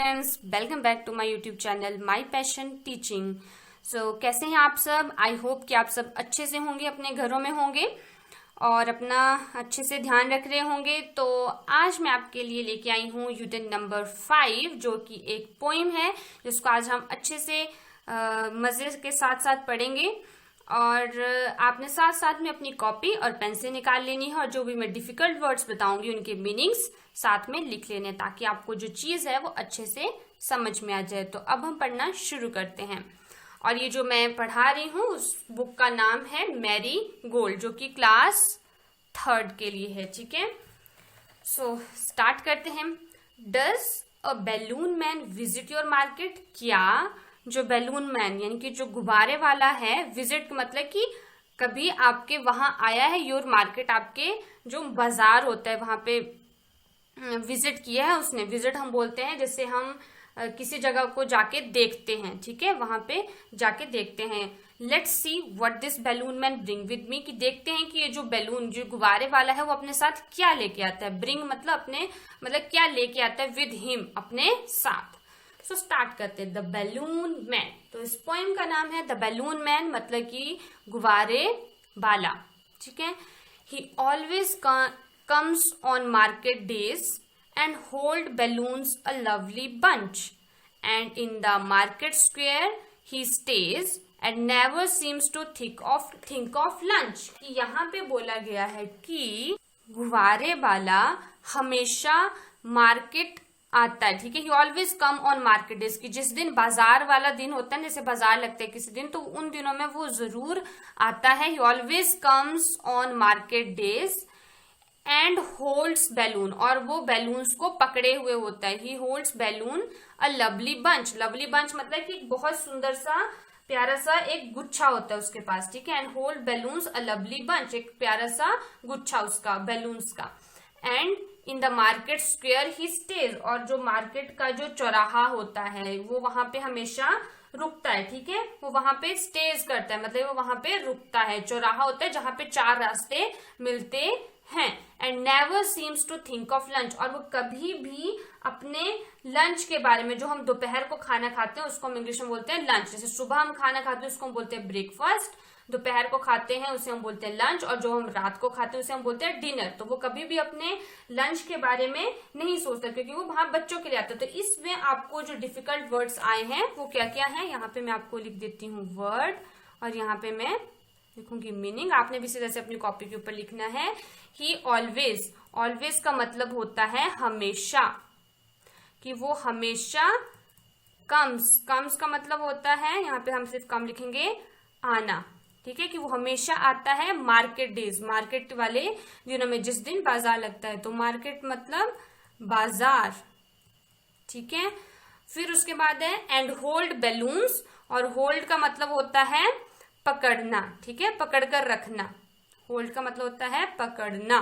Friends, welcome back to my YouTube channel my passion teaching. So कैसे हैं आप सब? आई होप कि आप सब अच्छे से होंगे, अपने घरों में होंगे और अपना अच्छे से ध्यान रख रहे होंगे। तो आज मैं आपके लिए लेके आई हूँ यूनिट नंबर 5, जो कि एक पोइम है जिसको आज हम अच्छे से मजे के साथ साथ पढ़ेंगे। और आपने साथ साथ में अपनी कॉपी और पेन से निकाल लेनी है, और जो भी मैं डिफिकल्ट वर्ड्स बताऊंगी उनके मीनिंग्स साथ में लिख लेने, ताकि आपको जो चीज है वो अच्छे से समझ में आ जाए। तो अब हम पढ़ना शुरू करते हैं। और ये जो मैं पढ़ा रही हूँ उस बुक का नाम है मैरी गोल्ड, जो कि क्लास 3rd के लिए है। ठीक है, सो स्टार्ट करते हैं। Does a balloon man visit your market? क्या जो बैलून मैन यानी कि जो गुब्बारे वाला है, विजिट मतलब कि कभी आपके वहां आया है, योर मार्केट आपके जो बाजार होता है वहां पे विजिट किया है उसने। विजिट हम बोलते हैं जैसे हम किसी जगह को जाके देखते हैं, ठीक है, वहां पे जाके देखते हैं। Let's see what this balloon man bring with me, कि देखते हैं कि ये जो बैलून जो गुब्बारे वाला है वो अपने साथ क्या लेके आता है। ब्रिंग मतलब अपने मतलब क्या लेके आता है, विद हिम अपने साथ। सो स्टार्ट करते हैं। द बैलून मैन, तो इस पोएम का नाम है द बैलून मैन, मतलब कि गुब्बारे वाला। ठीक है, ही always comes on market days and hold balloons a lovely bunch, and in the market square he stays and never seems to think of lunch। यहाँ पे बोला गया है कि गुब्बारे वाला हमेशा मार्केट आता है। ठीक है, ही always come on market days, की जिस दिन बाजार वाला दिन होता है, जैसे बाजार लगता है किसी दिन, तो उन दिनों में वो जरूर आता है। ही always comes on market days and holds balloon, और वो बैलून्स को पकड़े हुए होता है। ही holds balloon a lovely bunch. Lovely bunch मतलब कि बहुत सुंदर सा प्यारा सा एक गुच्छा होता है उसके पास। ठीक है, and hold balloons a lovely bunch, एक प्यारा सा गुच्छा उसका बैलून्स का। And in the market square he stage, और जो मार्केट का जो चौराहा होता है वो वहां पे हमेशा रुकता है। ठीक है, वो वहां पे स्टेज करता है, मतलब वो वहां पे रुकता है। चौराहा होता है जहां पे 4 रास्ते मिलते हैं। And never seems to think of lunch, और वो कभी भी अपने लंच के बारे में, जो हम दोपहर को खाना खाते हैं उसको हम इंग्लिश में बोलते हैं लंच। जैसे सुबह हम खाना खाते हैं उसको हम बोलते हैं ब्रेकफास्ट, दोपहर को खाते हैं उसे हम बोलते हैं लंच, और जो हम रात को खाते हैं उसे हम बोलते हैं डिनर। तो वो कभी भी अपने लंच के बारे में नहीं सोचता, क्योंकि वो वहां बच्चों के लिए आता है। तो इसमें आपको जो डिफिकल्ट वर्ड्स आए हैं वो क्या क्या है, यहाँ पे मैं आपको लिख देती हूँ वर्ड, और यहाँ पे मैं लिखूंगी मीनिंग। आपने भी सीधे से अपनी कॉपी के ऊपर लिखना है। ही ऑलवेज, ऑलवेज का मतलब होता है हमेशा, कि वो हमेशा कम्स, कम्स का मतलब होता है, यहाँ पे हम सिर्फ कम लिखेंगे, आना। ठीक है, कि वो हमेशा आता है मार्केट डेज, मार्केट वाले दिनों में, जिस दिन बाजार लगता है। तो मार्केट मतलब बाजार। ठीक है, फिर उसके बाद है एंड होल्ड बैलून्स, और होल्ड का मतलब होता है पकड़ना। ठीक है, पकड़कर रखना। होल्ड का मतलब होता है पकड़ना।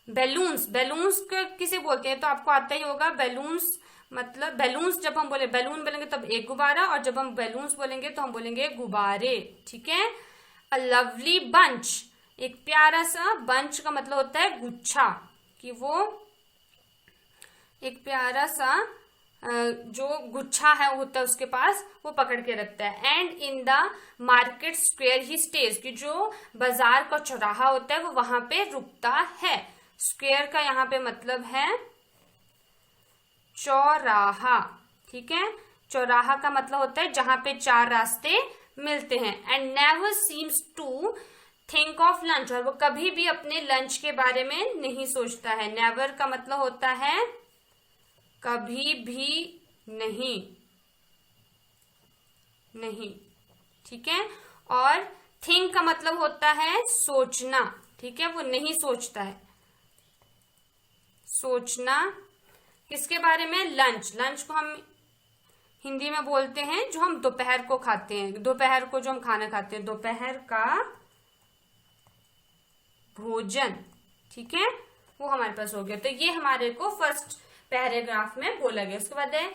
बैलून्स, बैलून्स किसे बोलते हैं तो आपको आता ही होगा। बैलून्स मतलब, बैलून्स जब हम बोले बैलून बोलेंगे तब एक गुब्बारा, और जब हम बैलून्स बोलेंगे तो हम बोलेंगे गुब्बारे। ठीक है, अ लवली बंच, एक प्यारा सा, बंच का मतलब होता है गुच्छा, कि वो एक प्यारा सा जो गुच्छा है होता है उसके पास, वो पकड़ के रखता है। And in the market square he stage, की जो बाजार का चौराहा होता है वो वहां पे रुकता है। स्क्वेयर का यहाँ पे मतलब है चौराहा। ठीक है, चौराहा का मतलब होता है जहां पे 4 रास्ते मिलते हैं। And never seems to think of lunch, और वो कभी भी अपने लंच के बारे में नहीं सोचता है। नेवर का मतलब होता है कभी भी नहीं, नहीं। ठीक है, और थिंक का मतलब होता है सोचना। ठीक है, वो नहीं सोचता है। सोचना किसके बारे में? लंच। लंच को हम हिंदी में बोलते हैं जो हम दोपहर को खाते हैं, दोपहर को जो हम खाना खाते हैं, दोपहर का भोजन। ठीक है, वो हमारे पास हो गया। तो ये हमारे को फर्स्ट पैराग्राफ में बोला गया। उसके बाद है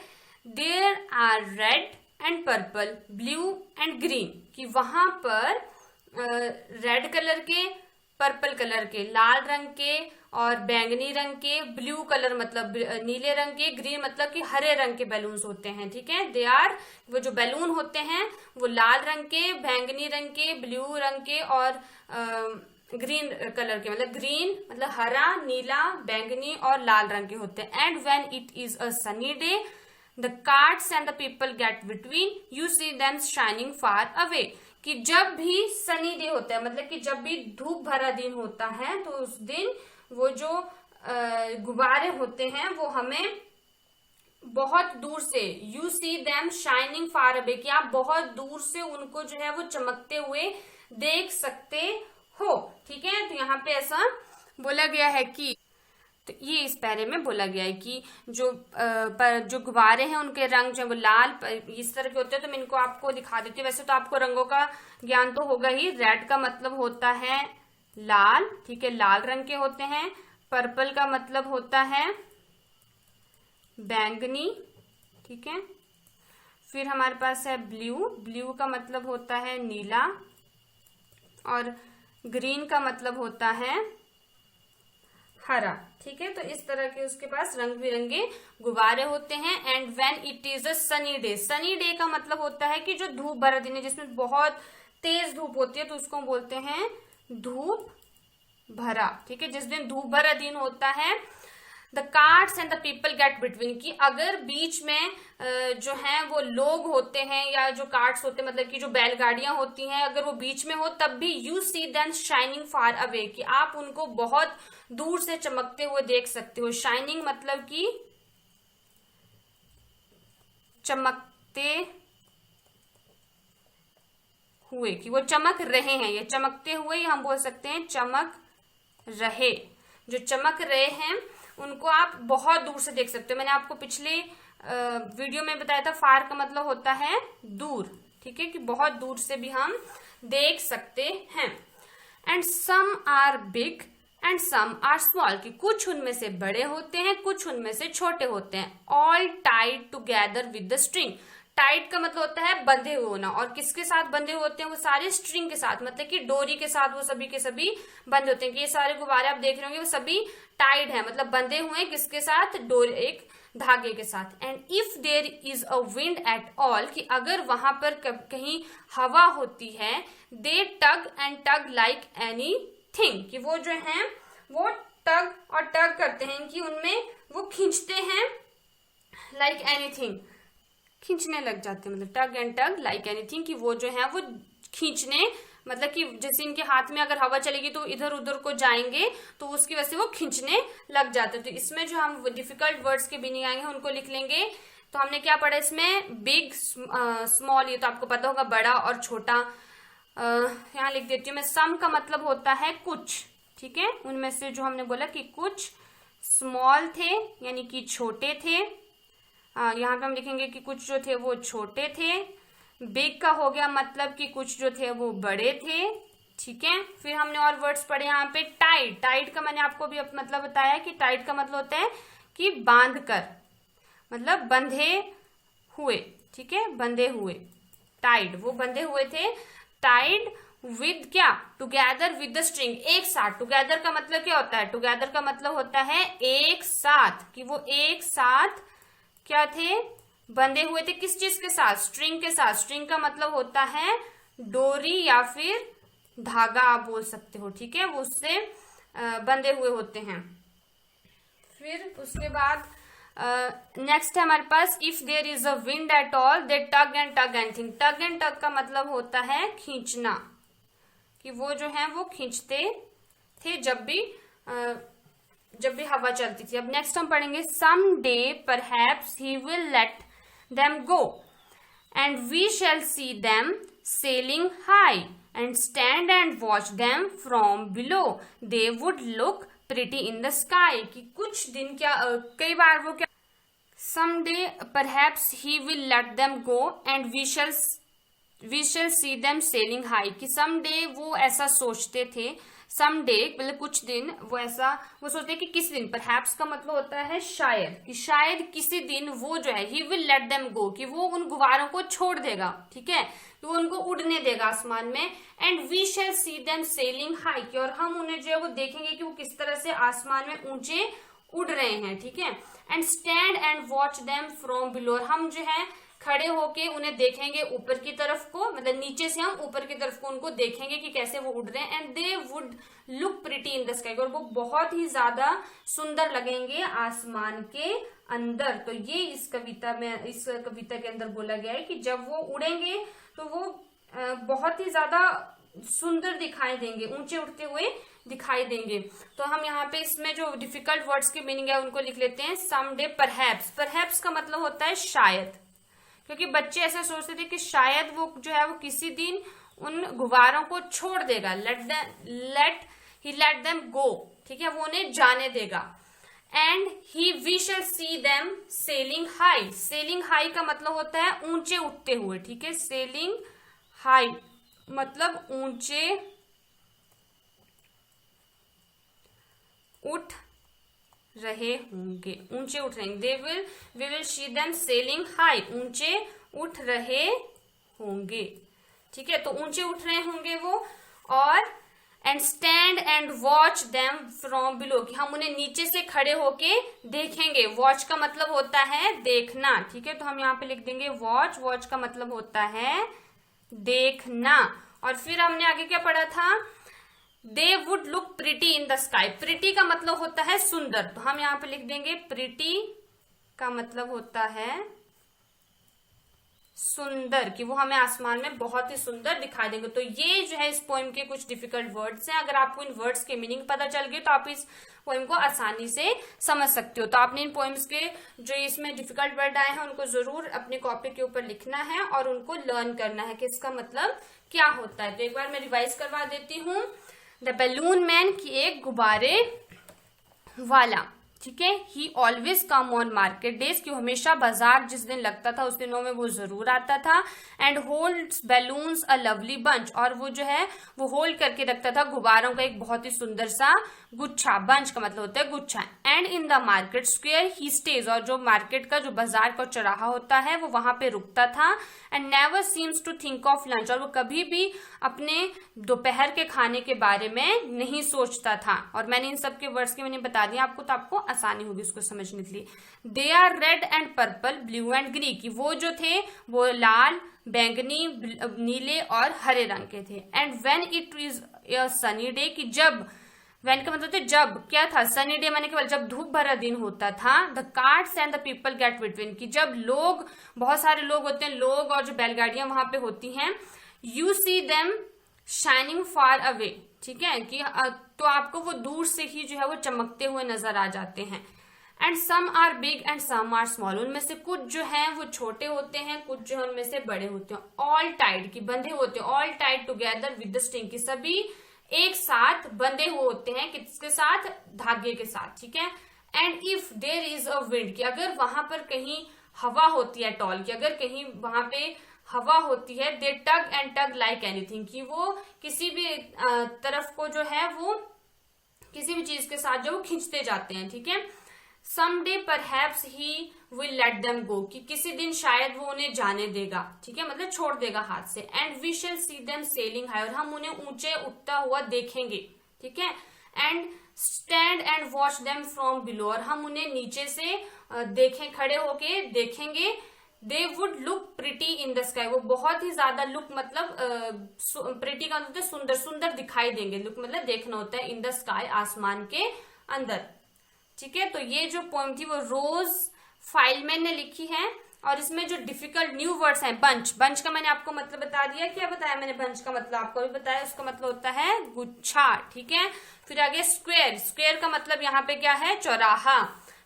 there are red and purple, blue and green, कि वहां पर रेड कलर के पर्पल कलर के, लाल रंग के और बैंगनी रंग के, ब्लू कलर मतलब नीले रंग के, ग्रीन मतलब कि हरे रंग के बैलून्स होते हैं, ठीक है। दे आर, वो जो बैलून होते हैं वो लाल रंग के, बैंगनी रंग के, ब्लू रंग के और ग्रीन कलर के, मतलब ग्रीन मतलब हरा, नीला, बैंगनी और लाल रंग के होते हैं। And when it is a sunny day the cards and the people get between, you see them shining far away, कि जब भी सनी डे होता है मतलब कि जब भी धूप भरा दिन होता है तो उस दिन वो जो गुब्बारे होते हैं वो हमें बहुत दूर से, you see them shining far away, कि आप बहुत दूर से उनको जो है वो चमकते हुए देख सकते हो, ठीक है। तो यहाँ पे ऐसा बोला गया है कि, तो ये इस पैरे में बोला गया है कि जो गुब्बारे हैं उनके रंग जो है वो लाल इस तरह के होते हैं। तो मैं इनको आपको दिखा देती हूँ। वैसे तो आपको रंगों का ज्ञान तो होगा ही। रेड का मतलब होता है लाल, ठीक है, लाल रंग के होते हैं। पर्पल का मतलब होता है बैंगनी, ठीक है। फिर हमारे पास है ब्लू, ब्लू का मतलब होता है नीला, और ग्रीन का मतलब होता है हरा, ठीक है। तो इस तरह के उसके पास रंग बिरंगे गुब्बारे होते हैं। And when it is a sunny day, sunny day का मतलब होता है कि जो धूप भरा दिन है जिसमें बहुत तेज धूप होती है, तो उसको बोलते हैं धूप भरा, ठीक है। जिस दिन धूप भरा दिन होता है, the cards and the people get between, की अगर बीच में जो है वो लोग होते हैं या जो कार्ड्स होते हैं मतलब कि जो बैलगाड़ियां होती हैं, अगर वो बीच में हो तब भी you see them shining far away, कि आप उनको बहुत दूर से चमकते हुए देख सकते हो। शाइनिंग मतलब कि चमकते हुए, कि वो चमक रहे हैं, ये चमकते हुए हम बोल सकते हैं चमक रहे, जो चमक रहे हैं उनको आप बहुत दूर से देख सकते हो। मैंने आपको पिछले वीडियो में बताया था फार का मतलब होता है दूर, ठीक है, कि बहुत दूर से भी हम देख सकते हैं। And some are big and some are small, कि कुछ उनमें से बड़े होते हैं, कुछ उनमें से छोटे होते हैं। All Tide together with the string, tight का मतलब होता है बंधे हुए होना, और किसके साथ बंधे हुए होते हैं, वो सारे स्ट्रिंग के साथ, मतलब कि डोरी के साथ वो सभी के सभी बंधे होते हैं। कि ये सारे गुब्बारे आप देख रहे होंगे वो सभी टाइड है, मतलब बंधे हुए हैं किसके साथ, डोरी, एक धागे के साथ। And if there is a wind at all, कि अगर वहां पर कहीं हवा होती है, they tug and tug like anything, कि वो जो है वो टग और टग करते हैं, कि उनमें वो खींचते हैं, लाइक एनीथिंग, खींचने लग जाते हैं, मतलब टग एंड टग लाइक एनीथिंग, कि वो जो है वो खींचने, मतलब कि जैसे इनके हाथ में अगर हवा चलेगी तो इधर उधर को जाएंगे, तो उसकी वजह से वो खींचने लग जाते हैं। तो इसमें जो हम डिफिकल्ट वर्ड्स के मीनिंग आएंगे उनको लिख लेंगे। तो हमने क्या पढ़ा इसमें, बिग, स्मॉल, ये तो आपको पता होगा, बड़ा और छोटा। यहाँ लिख देती हूँ मैं। सम का मतलब होता है कुछ, ठीक है, उनमें से जो हमने बोला कि कुछ स्मॉल थे यानी कि छोटे थे। यहाँ पे हम लिखेंगे कि कुछ जो थे वो छोटे थे। बिग का हो गया मतलब कि कुछ जो थे वो बड़े थे, ठीक है। फिर हमने और वर्ड्स पढ़े यहाँ पे। टाइड, टाइड का मैंने आपको भी मतलब बताया कि टाइड का मतलब होता है कि बांध कर, मतलब बंधे हुए, ठीक है, बंधे हुए। टाइड, वो बंधे हुए थे। टाइड विद क्या, टुगेदर विद द स्ट्रिंग, एक साथ। टुगेदर का मतलब क्या होता है, टुगेदर का मतलब होता है एक साथ, कि वो एक साथ क्या थे, बंधे हुए थे। किस चीज के साथ, स्ट्रिंग के साथ। स्ट्रिंग का मतलब होता है डोरी या फिर धागा आप बोल सकते हो, ठीक है, वो उससे बंधे हुए होते हैं। फिर उसके बाद नेक्स्ट है हमारे पास, if there is a wind at all they tug and tug anything. Tug and tug का मतलब होता है खींचना, कि वो जो है वो खींचते थे जब भी हवा चलती थी। अब नेक्स्ट हम पढ़ेंगे, some day perhaps he will let them go and we shall see them sailing high and stand and watch them from below, they would look pretty in the sky. कि कुछ दिन क्या, कई बार वो क्या, some day perhaps he will let them go and we shall see them sailing high, कि some day वो ऐसा सोचते थे, सम डे मतलब कुछ दिन, वो सोचते हैं कि किसी दिन, परहैप्स का मतलब होता है शायद, कि शायद किसी दिन वो जो है ही विल लेट देम गो, कि वो उन गुब्बारों को छोड़ देगा, ठीक है, कि वो उनको उड़ने देगा आसमान में। And we shall see them sailing high, कि और हम उन्हें जो है वो देखेंगे कि वो किस तरह से आसमान में ऊंचे उड़ रहे हैं, ठीक है। And stand and watch them from below, हम जो है खड़े होके उन्हें देखेंगे ऊपर की तरफ को, मतलब नीचे से हम ऊपर की तरफ को उनको देखेंगे कि कैसे वो उड़ रहे हैं। And they would look pretty in the sky, और वो बहुत ही ज्यादा सुंदर लगेंगे आसमान के अंदर। तो ये इस कविता के अंदर बोला गया है कि जब वो उड़ेंगे तो वो बहुत ही ज्यादा सुंदर दिखाई देंगे, ऊंचे उड़ते हुए दिखाई देंगे। तो हम यहाँ पे इसमें जो डिफिकल्ट वर्ड्स की मीनिंग है उनको लिख लेते हैं। सम डे परहैप्स, परहैप्स का मतलब होता है शायद, क्योंकि बच्चे ऐसा सोचते थे कि शायद वो जो है वो किसी दिन उन गुब्बारों को छोड़ देगा, लेट देम गो, ठीक है, वो उन्हें जाने देगा। And we shall see them sailing high, sailing high का मतलब होता है ऊंचे उठते हुए, ठीक है, सेलिंग हाई मतलब ऊंचे उठ रहे होंगे, ऊंचे उठ रहे होंगे। We will see them sailing high, ऊंचे उठ रहे होंगे, ठीक है, तो ऊंचे उठ रहे होंगे वो। और and stand and watch them from below, कि हम उन्हें नीचे से खड़े होके देखेंगे। वॉच का मतलब होता है देखना, ठीक है, तो हम यहाँ पे लिख देंगे वॉच, वॉच का मतलब होता है देखना। और फिर हमने आगे क्या पढ़ा था, दे would look pretty in the sky, pretty का मतलब होता है सुंदर, तो हम यहाँ पे लिख देंगे प्रिटी का मतलब होता है सुंदर, कि वो हमें आसमान में बहुत ही सुंदर दिखाई देंगे। तो ये जो है इस पोएम के कुछ डिफिकल्ट वर्ड्स हैं। अगर आपको इन वर्ड्स के मीनिंग पता चल गए तो आप इस पोएम को आसानी से समझ सकते हो। तो आपने इन पोएम्स के जो इसमें डिफिकल्ट वर्ड आए हैं उनको जरूर अपने कॉपी के ऊपर लिखना है और उनको लर्न करना है कि इसका मतलब क्या होता है। तो एक बार मैं रिवाइज करवा देती हूँ। द बैलून मैन, की एक गुब्बारे वाला, ठीक है, ही always come on market days, कि हमेशा बाजार जिस दिन लगता था उस दिनों में वो जरूर आता था। And holds balloons a lovely bunch, और वो जो है वो होल्ड करके रखता था गुब्बारों का एक बहुत ही सुंदर सा गुच्छा, बंच का मतलब होता है गुच्छा। And in the market square he stage, और जो मार्केट का जो बाजार का चौराहा होता है वो वहां पे रुकता था। And never seems to think of lunch, और वो कभी भी अपने दोपहर के खाने के बारे में नहीं सोचता था। और मैंने इन सब के वर्ड्स के मैंने बता दिया आपको, तो आपको आसानी होगी उसको समझने के लिए। They are red and purple, blue and green, की वो जो थे वो लाल, बैंगनी, नीले और हरे रंग के थे। And when it is a sunny day, कि जब, व्हेन का मतलब जब क्या था, सनी डे माने केवल जब धूप भरा दिन होता था। The carts and the people get between, कि जब लोग, बहुत सारे लोग होते हैं, लोग और जो बैलगाड़ियां वहां पे होती हैं, you see them shining far away, ठीक है, कि तो आपको वो दूर से ही जो है वो चमकते हुए नजर आ जाते हैं। And some are big and some are small, उनमें से कुछ जो है वो छोटे होते हैं, कुछ जो है उनमें से बड़े होते हैं। ऑल टाइड, की बंधे होते हैं, all Tide together with the string, की सभी एक साथ बंधे हुए होते हैं, किसके साथ, धागे के साथ, ठीक है। And if there is a wind, कि अगर वहां पर कहीं हवा होती है टॉल, की अगर कहीं वहां पे हवा होती है, they tug and tug like anything, कि वो किसी भी तरफ को जो है वो किसी भी चीज के साथ जो वो खींचते जाते हैं, ठीक है। Some day perhaps he will let them go, कि किसी दिन शायद वो उन्हें जाने देगा, ठीक है, मतलब छोड़ देगा हाथ से। And we shall see them sailing high, और हम उन्हें ऊंचे उठता हुआ देखेंगे, ठीक है। And stand and watch them from below, और हम उन्हें नीचे से देखें, खड़े होके देखेंगे। They would look pretty in the sky, वो बहुत ही ज्यादा, लुक मतलब प्रिटी का मतलब सुंदर, सुंदर दिखाई देंगे, लुक मतलब देखना होता है, इन द स्काई आसमान के अंदर, ठीक है। तो ये जो पोएम थी वो रोज फाइलमैन ने लिखी है। और इसमें जो डिफिकल्ट न्यू वर्ड्स हैं, बंच, बंच का मैंने आपको मतलब बता दिया, क्या बताया मैंने बंच का मतलब, आपको भी बताया, उसका मतलब होता है गुच्छा, ठीक है। फिर आगे स्क्वेयर, स्क्वेयर का मतलब यहाँ पे क्या है, चौराहा।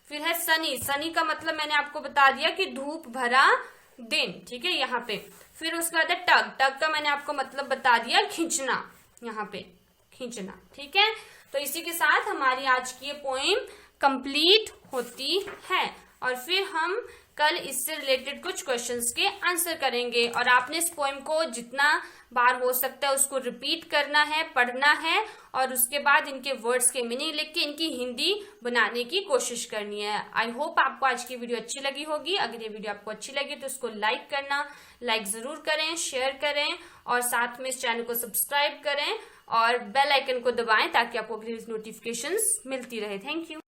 फिर है सनी, सनी का मतलब मैंने आपको बता दिया कि धूप भरा दिन, ठीक है, यहाँ पे। फिर उसके बाद है टग, टग का मैंने आपको मतलब बता दिया, खींचना, यहाँ पे खींचना, ठीक है। तो इसी के साथ हमारी आज की ये पोएम कंप्लीट होती है। और फिर हम कल इससे रिलेटेड कुछ क्वेश्चंस के आंसर करेंगे। और आपने इस पोएम को जितना बार हो सकता है उसको रिपीट करना है, पढ़ना है, और उसके बाद इनके वर्ड्स के मीनिंग लिख के इनकी हिंदी बनाने की कोशिश करनी है। आई होप आपको आज की वीडियो अच्छी लगी होगी। अगर ये वीडियो आपको अच्छी लगी तो इसको लाइक जरूर करें, शेयर करें, और साथ में इस चैनल को सब्सक्राइब करें और बेल आइकन को दबाएं ताकि आपको नोटिफिकेशंस मिलती रहे। Thank you.